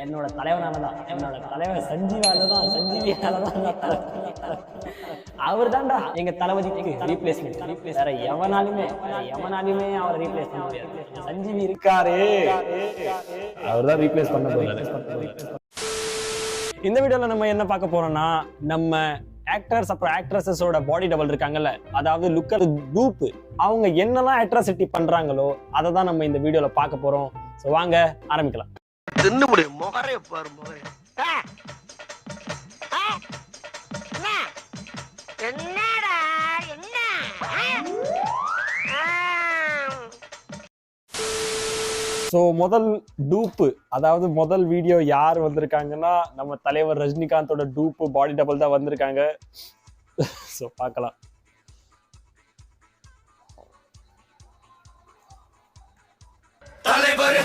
என்னோட தலைவனாலதான், என்னோட தலைவன் சஞ்சீவியாலதான், அவர் தான்டா எங்க தளபதிக்கு ரீப்ளேஸ்மெண்ட். வேற எவனாலுமே அவரை ரீப்ளேஸ் பண்ண முடியாது. சஞ்சீவி இருக்காரு, அவர் தான் ரீப்ளேஸ் பண்ண போறாரு. இந்த வீடியோல நம்ம என்ன பார்க்க போறோம்னா, நம்ம ஆக்டர்ஸ் அப்புறம் ஆக்ட்ரஸஸோட பாடி டபுள் இருக்காங்கல்ல, அதாவது லுக்கர் டூப், அவங்க என்னெல்லாம் அட்ராசிட்டி பண்றாங்களோ அதை தான் நம்ம இந்த வீடியோல பார்க்க போறோம். ஸோ வாங்க ஆரம்பிக்கலாம். ஸோ முதல் டூப்பு, அதாவது முதல் வீடியோ யார் வந்திருக்காங்கன்னா, நம்ம தலைவர் ரஜினிகாந்தோட டூப்பு பாடி டபுள் தான் வந்திருக்காங்க. ஸோ பார்க்கலாம். தலைவர்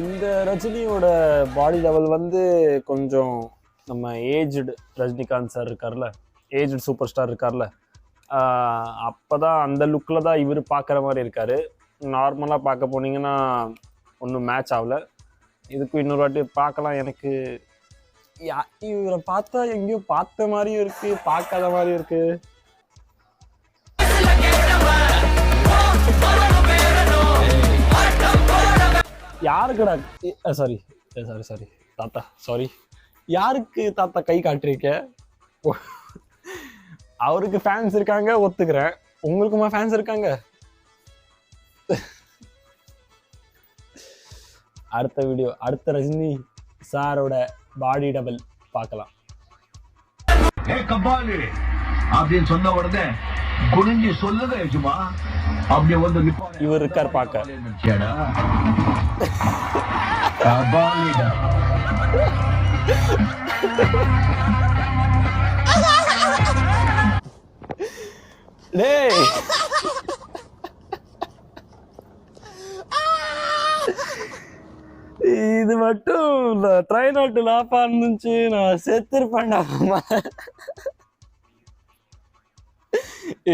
இந்த ரஜினியோட பாடி லெவல் வந்து கொஞ்சம் நம்ம ஏஜ்டு ரஜினிகாந்த் சார் இருக்கார்ல, ஏஜ்டு சூப்பர் ஸ்டார் இருக்கார்ல, அப்போதான் அந்த லுக்கில் தான் இவர் பார்க்குற மாதிரி இருக்கார். நார்மலாக பார்க்க போனீங்கன்னா ஒன்றும் மேட்ச் ஆகலை. இதுக்கும் இன்னொரு வாட்டி பார்க்கலாம். எனக்கு இவரை பார்த்தா எங்கேயோ பார்த்த மாதிரியும் இருக்குது, பார்க்காத மாதிரியும் இருக்குது. யாருக்குடா சாரி தாத்தா, சாரி, யாருக்கு தாத்தா கை காட்டுறீங்க? அவருக்கு ஃபேன்ஸ் இருக்காங்க, ஒத்துக்கிறேன். உங்களுக்குமா ஃபேன்ஸ் இருக்காங்க? அடுத்த வீடியோ, அடுத்த ரஜினி சாரோட பாடி டபுள் பார்க்கலாம். அப்படின்னு சொன்ன உடனே குனிஞ்சு சொல்லுங்க யஜமா, அப்படியே வந்து இவர் இருக்கார் பார்க்க. டேய், இது மட்டும் ட்ரை நாட் லாப்பா இருந்துச்சு, நான் செத்துருப்பேன்டா.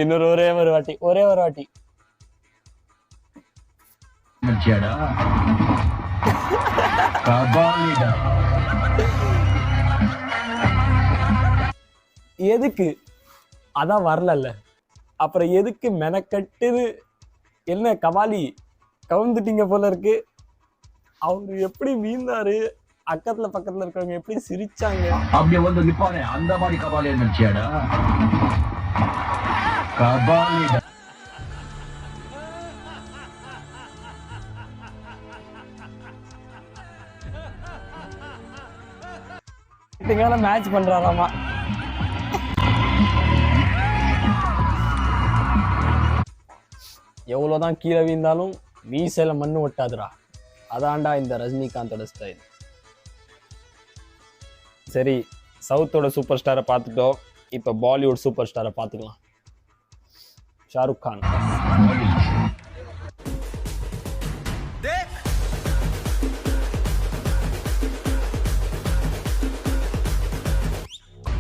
இன்னொரு ஒரே ஒரு வாட்டி எதுக்கு? அதான் வரல, அப்புறம் எதுக்கு மெனக்கட்டுது? என்ன கபாலி கவுந்துட்டீங்க போல இருக்கு. அவரு எப்படி வீழ்ந்தாரு, பக்கத்துல இருக்கவங்க எப்படி சிரிச்சாங்க. அப்படியே வந்து நிப்பானே அந்த மாதிரி கபாலி நினைச்சியாடா. கபாலிடா மேட்ச் பண்றாராமா. எவ்வளவுதான் கீழே வீழ்ந்தாலும் மீசையில மண்ணு ஒட்டாதுடா. அதான்டா இந்த ரஜினிகாந்தோட ஸ்டைல். சரி, சவுத்தோட சூப்பர் ஸ்டாரை பார்த்துட்டோம். இப்ப பாலிவுட் சூப்பர் ஸ்டாரை பார்த்துக்கலாம். ஷாருக் கான்.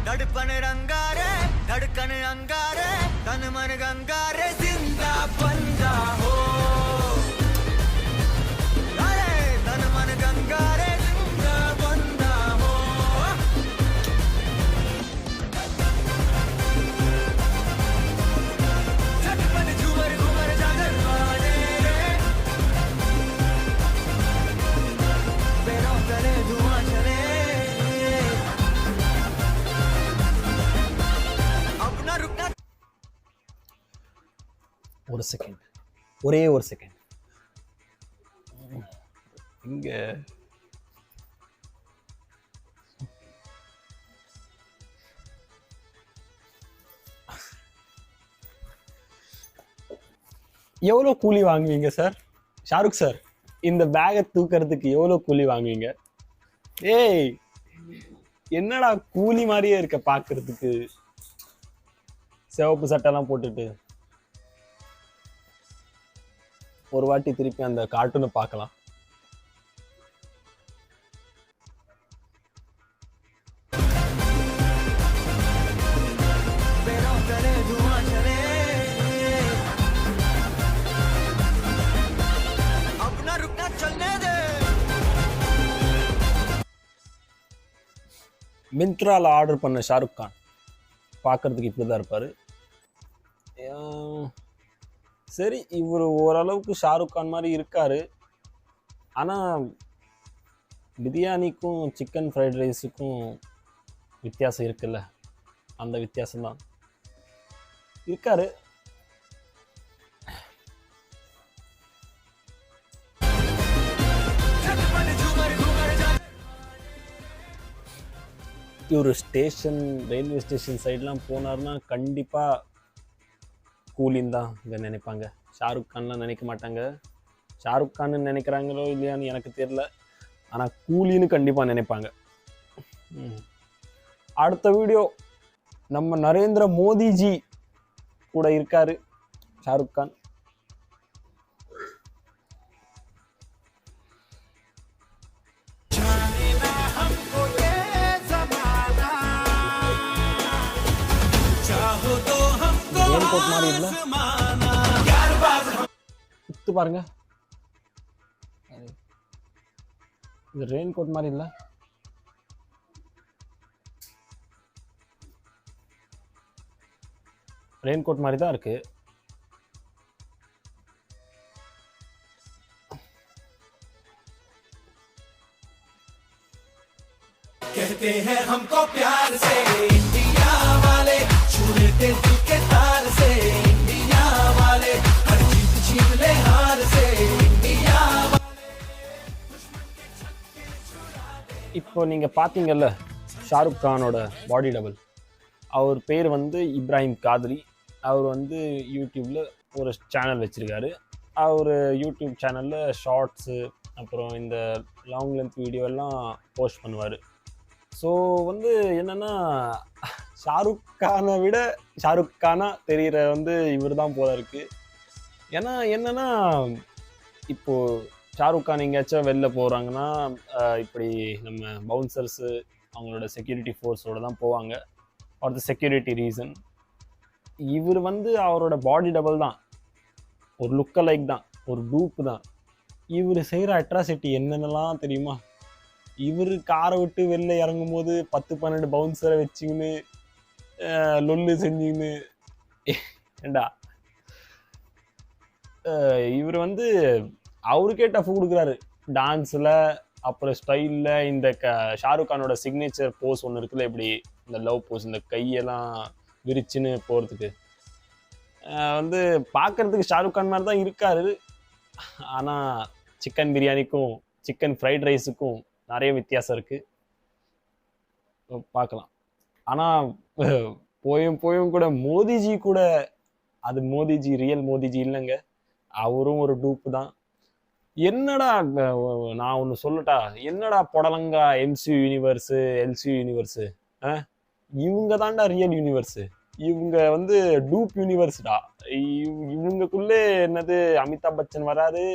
தடுப்பனு ரங்காரே, தடுக்கனு அங்காரே, தனுமனு கங்காரே, சிந்தா பந்தா ஹோ. தனுமனு கங்காரே, சிந்தா பந்தா ஹோ. சட்பன் ஜுமர் குமர் ஜாகர்வானே, பேரோ தலே துஆ चले. ஒரு செகண்ட், ஒரே ஒரு செகண்ட். இங்க எவ்வளவு கூலி வாங்குவீங்க சார்? ஷாருக் சார், இந்த பேகை தூக்கிறதுக்கு எவ்வளவு கூலி வாங்குவீங்க? ஏய், என்னடா கூலி மாதிரியே இருக்க பாக்குறதுக்கு, சிவப்பு சட்டெல்லாம் போட்டுட்டு. ஒரு வாட்டி திருப்பி அந்த கார்ட்டூனை பார்க்கலாம். மிந்த்ரால ஆர்டர் பண்ண ஷாருக் கான் பார்க்கறதுக்கு இப்படிதான் இருப்பாரு. சரி, இவர் ஓரளவுக்கு ஷாருக் கான் மாதிரி இருக்காரு. ஆனால் பிரியாணிக்கும் சிக்கன் ஃப்ரைட் ரைஸுக்கும் வித்தியாசம் இருக்குல்ல, அந்த வித்தியாசம்தான் இருக்காரு. ஒரு ஸ்டேஷன், ரயில்வே ஸ்டேஷன் சைட்லாம் போனார்னா கண்டிப்பாக கூலின்னு தான் இங்கே நினைப்பாங்க. ஷாருக் கான்லாம் நினைக்க மாட்டாங்க. ஷாருக் கான்னு நினைக்கிறாங்களோ இல்லையான்னு எனக்கு தெரியல, ஆனால் கூலின்னு கண்டிப்பாக நினைப்பாங்க. அடுத்த வீடியோ நம்ம நரேந்திர மோடிஜி கூட இருக்காரு ஷாருக் கான். ரெயின்கோட் மாதிரி இல்ல, குத்து பாருங்க, இது ரெயின்கோட் மாதிரி இல்ல. ரெயின்கோட் மாதிரி தான் இருக்கு. कहते हैं हमको प्यार से इंडिया वाले, छूने दिल के तार से इंडिया वाले, हर जीत छीन ले हार से इंडिया वाले. இப்போ நீங்க பாத்தீங்கல்ல ஷாருக் கானோட பாடி டபுள், அவர் பேர் வந்து இப்ராஹிம் காதரி. அவர் வந்து யூடியூப்ல ஒரு சேனல் வச்சிருக்காரு. அவர் யூடியூப் சேனல்ல ஷார்ட்ஸு அப்புறம் இந்த லாங் லென்த் வீடியோ எல்லாம் போஸ்ட் பண்ணுவார். ஸோ வந்து என்னென்னா, ஷாருக் கானை விட ஷாருக் கானா தெரிகிற வந்து இவர் தான் போல இருக்குது. ஏன்னா என்னென்னா, இப்போது ஷாருக் கான் எங்கேயாச்சும் வெளில போகிறாங்கன்னா இப்படி நம்ம பவுன்சர்ஸு அவங்களோட செக்யூரிட்டி ஃபோர்ஸோடு தான் போவாங்க, ஃபார் த செக்யூரிட்டி ரீசன். இவர் வந்து அவரோட பாடி டபுள் தான், ஒரு லுக்க லைக் தான், ஒரு டூப்பு தான். இவர் செய்கிற அட்ராசிட்டி என்னென்னலாம் தெரியுமா? இவர் காரை விட்டு வெளில இறங்கும் போது 10-12 பவுன்சரை வச்சுக்கின்னு லொல்லு செஞ்சுக்கின்னு, ஏண்டா இவர் வந்து அவருக்கே டஃப் கொடுக்குறாரு டான்ஸில், அப்புறம் ஸ்டைலில். இந்த ஷாருக் கானோட சிக்னேச்சர் போஸ் ஒன்று இருக்குல்ல, இப்படி இந்த லவ் போஸ், இந்த கையெல்லாம் விரிச்சுன்னு போகிறதுக்கு வந்து பார்க்குறதுக்கு ஷாருக் கான் மாதிரி தான் இருக்காரு. ஆனால் சிக்கன் பிரியாணிக்கும் சிக்கன் ஃப்ரைட் ரைஸுக்கும் நிறைய வித்தியாசம் இருக்குது, பார்க்கலாம். ஆனால் போயும் கூட மோடிஜி கூட, அது மோடிஜி ரியல் மோடிஜி இல்லைங்க, அவரும் ஒரு டூப்பு தான். என்னடா நான் ஒன்று சொல்லட்டா, என்னடா புடலங்கா எம்சியூ யூனிவர்ஸு எல்சியூ யூனிவர்ஸு, இவங்க தான்டா ரியல் யூனிவர்ஸு. இவங்க வந்து டூப் யூனிவர்ஸ்டா. இவங்களுக்குள்ளே என்னது அமிதாப் பச்சன் வராரு,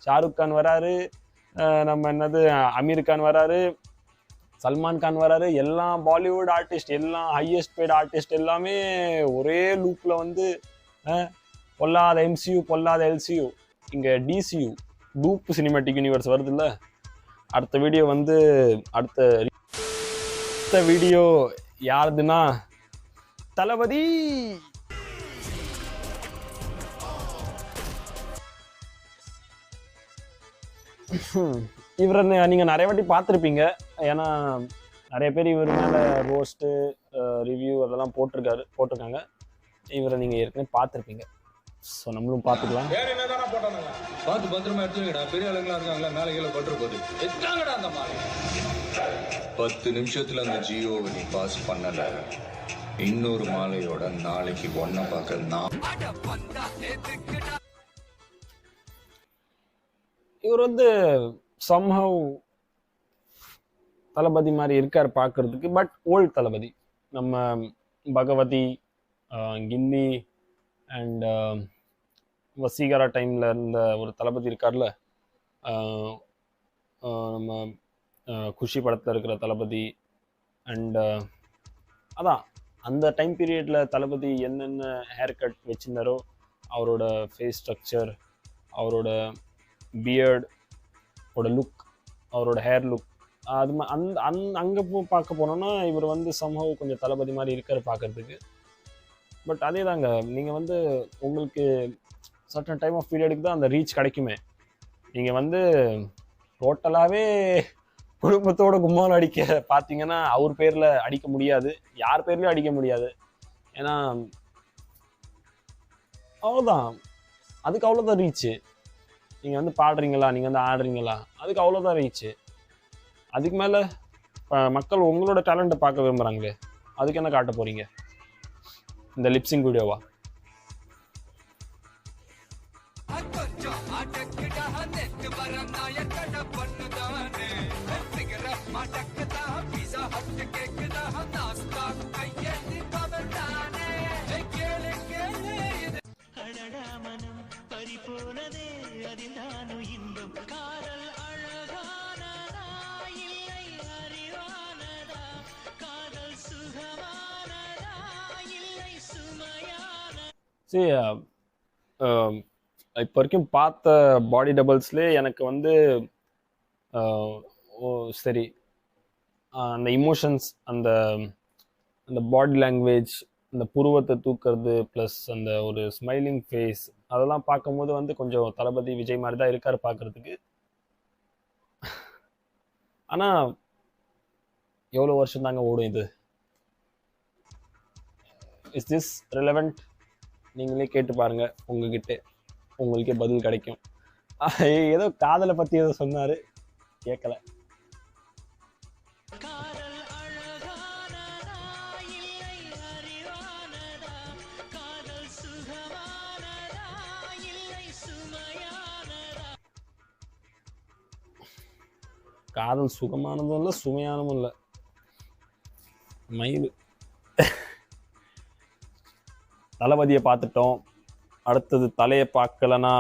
ஷாருக் கான் வராரு, நம்ம என்னது அமீர் கான் வராரு, சல்மான் கான் வராரு. எல்லா பாலிவுட் ஆர்டிஸ்ட், எல்லா ஹையஸ்ட் பெய்ட் ஆர்டிஸ்ட் எல்லாமே ஒரே லூப்பில் வந்து பொல்லாத எம்சியூ பொல்லாத எல்சியூ, இங்கே டிசியூ டூப் சினிமேட்டிக் யூனிவர்ஸ் வருது இல்லை. அடுத்த வீடியோ வந்து அடுத்த வீடியோ யாருதுன்னா தளபதி. இவரை நீங்கள் நிறைய வாட்டி பார்த்துருப்பீங்க, ஏன்னா நிறைய பேர் இவர் மேலே ரோஸ்ட்டு ரிவ்யூ அதெல்லாம் போட்டிருக்காங்க. இவரை நீங்கள் ஏற்கனவே பார்த்துருப்பீங்க. ஸோ நம்மளும் பார்த்துக்கலாம். பார்த்து பத்திரமா எடுத்துக்கடா, பெரிய ஆளுங்களா இருக்காங்களா, மேலே கீழே பட்டு போகுது. எத்தாங்கடா அந்த மாதிரி 10 நிமிஷத்துல அந்த ஜியோவை நீ பாஸ் பண்ணல, இன்னொரு மாலையோட நாளைக்கு ஒன்ன பார்க்க நான். இவர் வந்து somehow தளபதி மாதிரி இருக்கார் பார்க்கறதுக்கு. பட் ஓல்ட் தளபதி. நம்ம பகவதி, கில்லி அண்ட் வசீகரா டைமில் இருந்த ஒரு தளபதி இருக்கார்ல, நம்ம குஷி படத்தில் இருக்கிற தளபதி. அண்ட் அதான் அந்த டைம் பீரியடில் தளபதி என்னென்ன ஹேர் கட் வச்சுருந்தாரோ, அவரோட ஃபேஸ் ஸ்ட்ரக்சர், அவரோட பியர்ட் லுக், அவரோட ஹேர் லுக், அது அங்கே பார்க்க போனோன்னா இவர் சம்பவம் கொஞ்சம் தளபதி மாதிரி இருக்கார் பார்க்கறதுக்கு. பட் அதே தாங்க, நீங்கள் உங்களுக்கு சர்டன் டைம் ஆஃப் பீரியடுக்கு தான் அந்த ரீச் கிடைக்குமே. நீங்கள் டோட்டலாகவே குடும்பத்தோட கும்மால் அடிக்க பார்த்தீங்கன்னா அவர் பேரில் அடிக்க முடியாது, யார் பேர்லையும் அடிக்க முடியாது. ஏன்னா அவ்வளோதான், அதுக்கு அவ்வளோதான் ரீச்சு. நீங்கள் பாடுறீங்களா, நீங்கள் ஆடுறீங்களா, அதுக்கு அவ்வளோதான் ரீச்சு. அதுக்கு மேலே மக்கள் உங்களோட டேலண்ட்டை பார்க்க விரும்புகிறாங்களே, அதுக்கு என்ன காட்ட போகிறீங்க? இந்த லிப்சிங் வீடியோவா? சரி, இப்போ வரைக்கும் பார்த்த பாடி டபுள்ஸ்லேயே எனக்கு சரி அந்த இமோஷன்ஸ், அந்த அந்த பாடி லாங்குவேஜ், அந்த புருவத்தை தூக்கிறது, ப்ளஸ் அந்த ஒரு ஸ்மைலிங் ஃபேஸ், அதெல்லாம் பார்க்கும்போது கொஞ்சம் தளபதி விஜய் மாதிரி தான் இருக்கார் பார்க்குறதுக்கு. ஆனால் எவ்வளோ வருஷம் தாங்க ஓடும் இது? Is this relevant? நீங்களே கேட்டு பாருங்க, உங்ககிட்ட உங்களுக்கே பதில் கிடைக்கும். ஏதோ காதலை பற்றி ஏதோ சொன்னார், கேட்கல. காதல் சுகமானதும் இல்லை, சுமையானதும் இல்லை. மயில் தளபதியை பார்த்துட்டோம், அடுத்தது தலையை பார்க்கலன்னா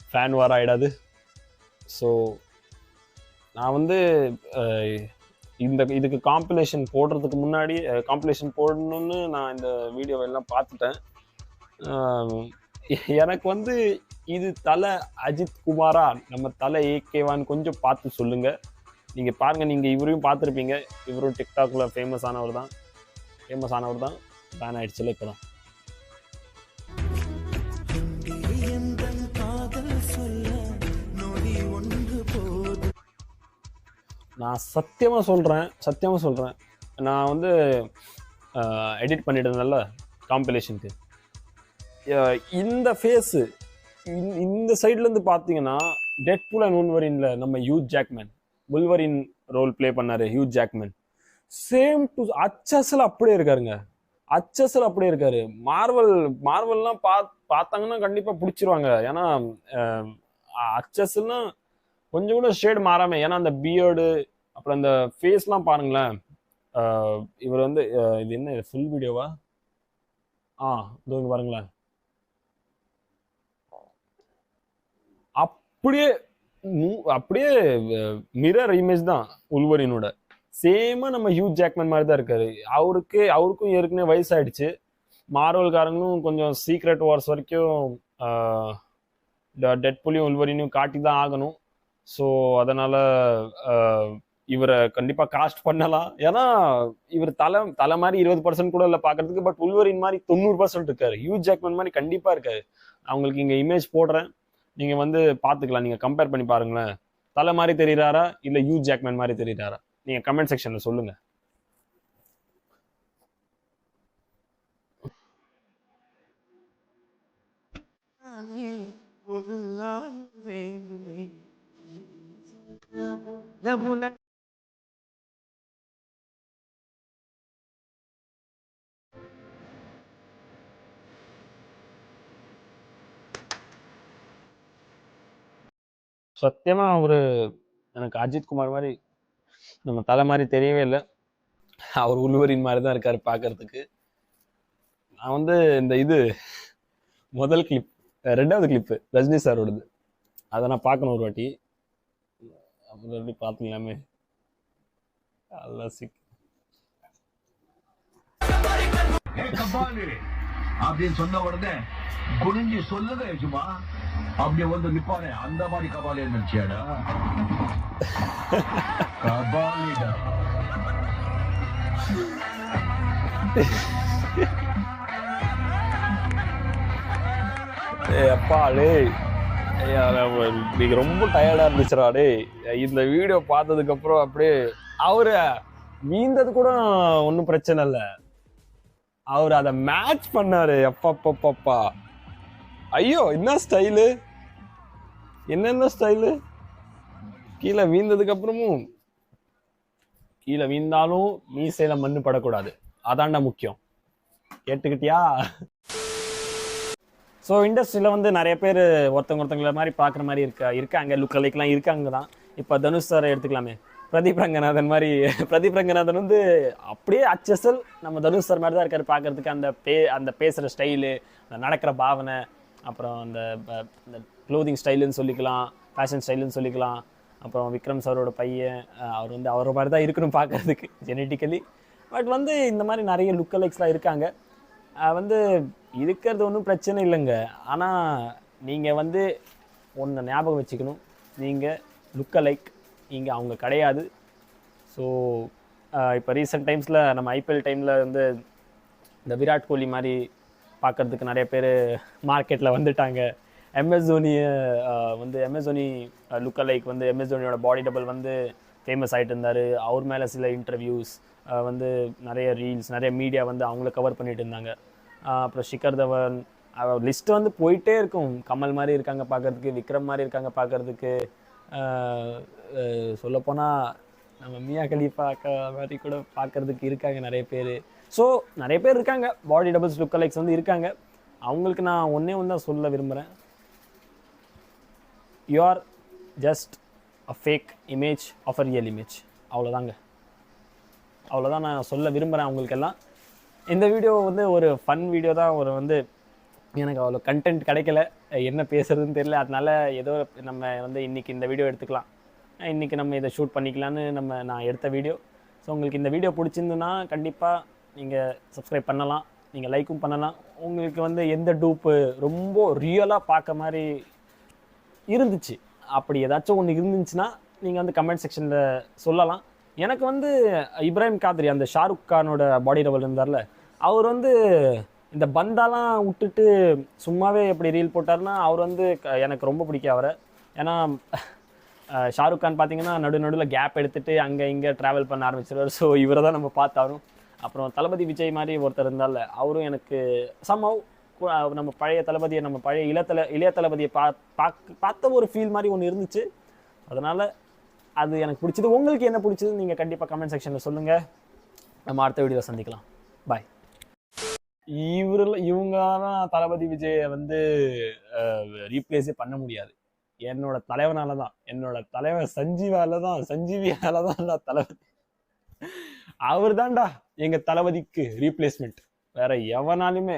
ஃபேன் வார் ஆகிடாது. ஸோ நான் இதுக்கு காம்பிலேஷன் போடுறதுக்கு முன்னாடி, காம்பிலேஷன் போடணும்னு நான் இந்த வீடியோவெல்லாம் பார்த்துட்டேன். எனக்கு இது தலை அஜித் குமாரா, நம்ம தலை ஏகேவான்னு கொஞ்சம் பார்த்து சொல்லுங்கள். நீங்கள் பாருங்கள், நீங்கள் இவரையும் பார்த்துருப்பீங்க, இவரும் டிக்டாக்ல ஃபேமஸ் ஆனவர் தான். பேன் ஆயிடுச்சுல இப்போ தான். நான் சத்தியமாக சொல்கிறேன், நான் எடிட் பண்ணிட்டு இருந்தேன்ல காம்பிலேஷனுக்கு, இந்த ஃபேஸு இந்த சைட்லேருந்து பார்த்தீங்கன்னா டெட்பூல் அண்ட் வூல்வரின்ல நம்ம ஹியூ ஜாக்மேன் வூல்வரின் ரோல் ப்ளே பண்ணார். ஹியூ ஜாக்மேன் சேம் டு அச்சஸில் அப்படியே இருக்காருங்க. மார்வல்லாம் பார்த்தாங்கன்னா கண்டிப்பாக பிடிச்சிருவாங்க. ஏன்னா அச்சஸ்லாம் கொஞ்சம் கூட ஷேடு மாறாம, ஏன்னா அந்த பியர்டு அப்புறம் அந்த ஃபேஸ்லாம் பாருங்களேன். இவர் இது என்ன ஃபுல் வீடியோவா? இதோ பாருங்களேன், அப்படியே மிரர் இமேஜ் தான் உல்வரினோட. சேமா நம்ம ஹியூ ஜாக்மேன் மாதிரி தான் இருக்காரு. அவருக்கும் ஏற்கனவே வயசாயிடுச்சு. மார்வல்காரங்களும் கொஞ்சம் சீக்ரெட் வார்ஸ் வரைக்கும் டெட்பூலையும் உல்வரினையும் காட்டி தான் ஆகணும். ஸோ அதனால இவரை கண்டிப்பா காஸ்ட் பண்ணலாம். ஏன்னா இவர் தலை மாதிரி 20% கூட இல்லை பார்க்கறதுக்கு, பட் உல்வரின் மாதிரி 90% இருக்காரு. ஹியூ ஜாக்மேன் மாதிரி கண்டிப்பா இருக்காரு. நான் உங்களுக்கு இங்க இமேஜ் போடுறேன், நீங்க பாத்துக்கலாம். நீங்க கம்பேர் பண்ணி பாருங்களேன், தலை மாதிரி தெரியுறாரா இல்ல ஹியூ ஜாக்மேன் மாதிரி தெரியுறாரா? நீங்க கமெண்ட் செக்ஷன்ல சொல்லுங்க. சத்தியமா அவரு எனக்கு அஜித் குமார் மாதிரி நம்ம தலை மாதிரி தெரியவே இல்லை. அவர் உள்வரின் மாதிரி தான் இருக்காரு பார்க்கறதுக்கு. நான் வந்து இந்த இது முதல் கிளிப், ரெண்டாவது கிளிப்பு ரஜினி சாரோடது, அதை நான் பார்க்கணும் ஒரு வாட்டி. அப்படி பார்த்துக்கலாமே. அப்படின்னு சொன்ன உடனே குனிஞ்சு சொல்லுங்க சும்மா அப்படி வந்து நிப்பானே, அந்த மாதிரி கபாலி நினைச்சியாடா? கபாலிடா. அப்பா டே, நீங்க ரொம்ப டயர்டா இருந்துச்சுடா டே. இந்த வீடியோ பார்த்ததுக்கு அப்புறம் அப்படியே அவரு மீந்தது கூட ஒன்றும் பிரச்சனை இல்லை, அவர் அதை மேட்ச் பண்ணாரு. அப்பா ஐயோ, என்ன ஸ்டைலு, என்னென்ன ஸ்டைலு. கீழே வீழ்ந்ததுக்கு அப்புறமும், கீழே வீழ்ந்தாலும் மீசையில மண்ணு படக்கூடாது, அதான்டா முக்கியம். கேட்டுக்கிட்டியா? ஸோ இண்டஸ்ட்ரியில் வந்து நிறைய பேர் ஒருத்தவங்களை மாதிரி பார்க்குற மாதிரி இருக்காங்க, லுக் அலைக்கெலாம் இருக்காங்க தான். இப்போ தனுஷ் சாரை எடுத்துக்கலாமே, பிரதீப் ரங்கநாதன் மாதிரி. பிரதீப் ரங்கநாதன் வந்து அப்படியே அச்சசல் நம்ம தனுஷ் சார் மாதிரி தான் இருக்காரு பார்க்கறதுக்கு. அந்த பேசுகிற ஸ்டைலு, அந்த நடக்கிற பாவனை, அப்புறம் அந்த க்ளோதிங் ஸ்டைலுன்னு சொல்லிக்கலாம், ஃபேஷன் ஸ்டைலுன்னு சொல்லிக்கலாம். அப்புறம் விக்ரம் சாரோட பையன், அவர் வந்து அவரை மாதிரி தான் இருக்கணும் பார்க்கறதுக்கு ஜெனட்டிக்கலி. பட் வந்து இந்த மாதிரி நிறைய லுக் அலைக்ஸ்லாம் இருக்காங்க. வந்து இருக்கிறது ஒன்றும் பிரச்சனை இல்லைங்க. ஆனால் நீங்கள் வந்து ஒன்று ஞாபகம் வச்சுக்கணும், நீங்கள் லுக் அலைக், நீங்கள் அவங்க கிடையாது. ஸோ இப்போ ரீசெண்ட் டைம்ஸில் நம்ம ஐபிஎல் டைமில் வந்து இந்த விராட் கோலி மாதிரி பார்க்குறதுக்கு நிறைய பேர் மார்க்கெட்டில் வந்துட்டாங்க. எம்எஸ் தோனியை வந்து எம்எஸ் தோனி லுக் அலைக் வந்து எம்எஸ் தோனியோட பாடி டபுள் வந்து ஃபேமஸ் ஆகிட்டு இருந்தார். அவர் மேலே சில இன்டர்வியூஸ் வந்து நிறைய ரீல்ஸ், நிறைய மீடியா வந்து அவங்கள கவர் பண்ணிட்டு இருந்தாங்க. அப்புறம் ஷிகர் தவன், லிஸ்ட்டு வந்து போயிட்டே இருக்கும். கமல் மாதிரி இருக்காங்க பார்க்குறதுக்கு, விக்ரம் மாதிரி இருக்காங்க பார்க்குறதுக்கு, சொல்லப்போனால் நம்ம மியா கலீஃபா மாதிரி கூட பார்க்குறதுக்கு இருக்காங்க நிறைய பேர். ஸோ நிறைய பேர் இருக்காங்க, பாடி டபுள்ஸ் லுக் அலைக்ஸ் வந்து இருக்காங்க. அவங்களுக்கு நான் ஒன்றே ஒன்று தான் சொல்ல விரும்புகிறேன், you are just a fake image of a real image. அவ்வளோதான் நான் சொல்ல விரும்புகிறேன் அவங்களுக்கெல்லாம். இந்த வீடியோ வந்து ஒரு ஃபன் வீடியோ தான். ஒரு வந்து எனக்கு அவ்வளோ கண்டென்ட் கிடைக்கல, என்ன பேசுறதுன்னு தெரியல. அதனால ஏதோ நம்ம வந்து இன்றைக்கி இந்த வீடியோ எடுத்துக்கலாம், இன்றைக்கி நம்ம இதை ஷூட் பண்ணிக்கலான்னு நான் எடுத்த வீடியோ. ஸோ உங்களுக்கு இந்த வீடியோ பிடிச்சிருந்துன்னா கண்டிப்பாக நீங்கள் சப்ஸ்கிரைப் பண்ணலாம், நீங்கள் லைக்கும் பண்ணலாம். உங்களுக்கு வந்து எந்த டூப்பு ரொம்ப ரியலாக பார்க்க மாதிரி இருந்துச்சு, அப்படி ஏதாச்சும் ஒன்று இருந்துச்சுன்னா நீங்கள் வந்து கமெண்ட் செக்ஷனில் சொல்லலாம். எனக்கு வந்து இப்ராஹிம் காத்ரி, அந்த ஷாருக் கானோட பாடி டபுள் இருந்தார்ல, அவர் வந்து இந்த பந்தாலாம் விட்டுட்டு சும்மாவே எப்படி ரீல் போட்டார்னா அவர் வந்து எனக்கு ரொம்ப பிடிக்கும் அவரை. ஏன்னா ஷாருக் கான் பார்த்தீங்கன்னா நடுவில் கேப் எடுத்துகிட்டு அங்கே இங்கே ட்ராவல் பண்ண ஆரம்பிச்சிருவார். ஸோ இவரை தான் நம்ம பார்த்தாரும். அப்புறம் தளபதி விஜய் மாதிரி ஒருத்தர் இருந்தால, அவரும் எனக்கு சம்ஹவ் நம்ம பழைய தளபதியை, நம்ம பழைய இளைய தளபதியை பார்த்த ஒரு ஃபீல் மாதிரி ஒன்று இருந்துச்சு. அதனால் அது எனக்கு பிடிச்சது. உங்களுக்கு என்ன பிடிச்சது நீங்கள் கண்டிப்பாக கமெண்ட் செக்ஷனில் சொல்லுங்கள். நம்ம அடுத்த வீடியோவில் சந்திக்கலாம். பாய். இவங்களாம் தளபதி விஜயை வந்து ரீப்ளேஸே பண்ண முடியாது. என்னோட தலைவனால தான், என்னோட தலைவன் சஞ்சீவியால தான் தளபதி. அவர் தான்டா எங்கள் தளபதிக்கு ரீப்ளேஸ்மெண்ட். வேற எவனாலுமே